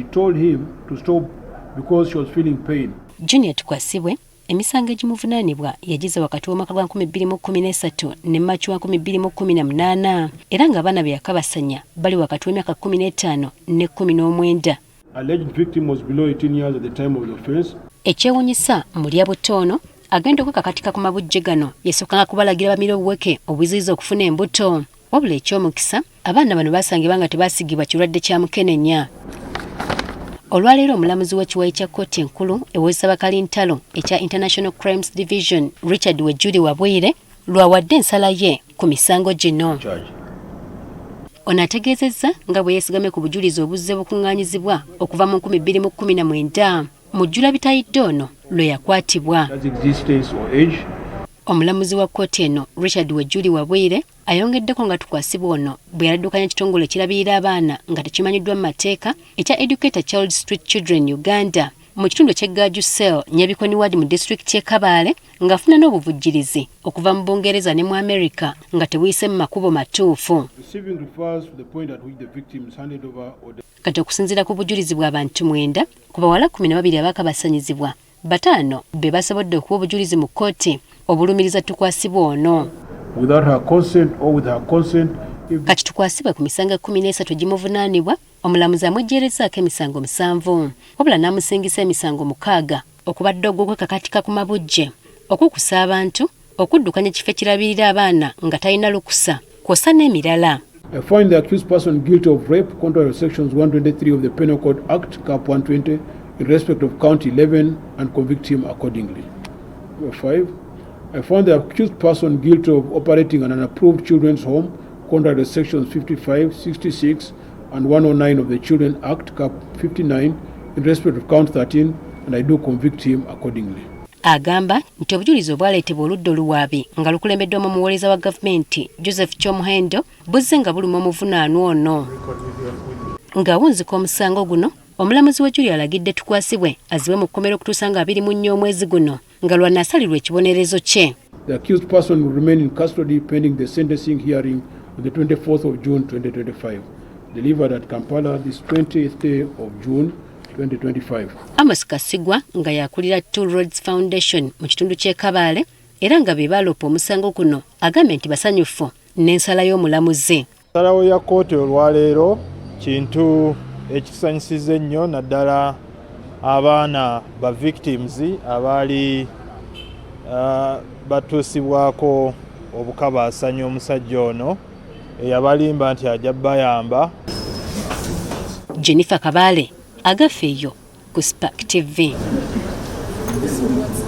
she told him to stop because she was feeling pain. Junior tukwasibwe emisango egimuvunaanibwa yagize wakati w'omwaka gwa 2013 ne Maachi wa 2018 era ng'abaana be yakabasanya bali wakati w'emyaka 15 ne 19. Alleged victim was below 18 years at the time of the offence. Ekyewuunyisa Mulya Butono agenda okwekakatika ku mabujje gano yasookanga kubalagira bamira obuweke obuziyiza okufuna embuto. Wabula eky'omukisa abaana bano baasangibwa nga tebaasigibwa kirwadde kya mukenenya. Olwaleero omulamuzi w'ekiwayi kya kkooti enkulu ew'Essabakalintalo ekya International Crimes Division Richard Wejuli Wabwire lwawadde ensala ye ku misango gino. Ono ategeezezza nga bwe yeesigamye ku bujulizi obuzze bukuŋŋaanyizibwa okuva mu 2019 mu jjula bitayidde ono lwe yakwatibwa. Omulamuzi wa kkooti eno Richard Wejuli Wabwire ayongeddeko nga tukwasibwa ono bwe yaladdukanya ekitongole ekirabirira abaana nga tekimanyiddwa mu mateeka ekya Educator Child Street Children Uganda mu kitundu ky'Eggaju Cell Nyabikoni Ward mu disitulikiti y'e Kabale ng'afuna n'obuvujjirizi okuva mu Bungereza ne mu America nga tebuyise mu makubo matuufu. Kati okusinziira ku bujulizi bw'abantu 9 ku bawala 12 abaakabasanyizibwa, 5 be basobodde okuwa obujulizi mu kkooti obulumiriza tukwasibwa ono. Without her consent or with her consent. Kati tukwasibwa ku misango 13 gimuvunaanibwa, omulamuzi amwejjerezaako emisango 7 wabula n'amusingisa emisango 6 okubadde ogw'okwekakatika ku mabujje, okukusa abantu, okuddukanya ekifo ekirabirira abaana nga talina lukusa, kw'ossa n'emirala. I find the accused person guilty of rape contrary to sections 123 of the Penal Code Act, Cap 120, in respect of count 11 and convict him accordingly. 5. I found the accused person guilty of operating an unapproved children's home contrary to sections 55, 66 and 109 of the Children Act, Cap 59, in respect of count 13, and I do convict him accordingly. Agamba nti obujulizi obwaleetebwa oludda oluwaabi nga lukulembeddwamu omuwooleza wa gavumenti Joseph Kyomuhendo buzze nga buluma omuvunaanwa ono. Ng'awunzika omusango guno, omulamuzi wa Julia alagidde tukwasibwe aziwe mu kkomera okutuusa nga 24 omwezi guno nga lw'anaasalirwa ekibonerezo kye. The accused person will remain in custody pending the sentencing hearing on the 24th of June 2025, delivered at Kampala this 20th day of June 2025. Amos Kasigwa nga yakulira Tool Roads Foundation mu kitundu ky'e Kabale era nga be baaloopa omusango guno agambye nti basanyufu n'ensala y'omulamuzi. Ensalawo ya kkooti olwaleero kintu ekisanyusiza ennyo naddala abaana ba victims abaali batuusibwako obukabaasanya omusajja ono eyabalimba nti ajja bayamba. Jennifer Kabale agafeeyo ku Spark TV.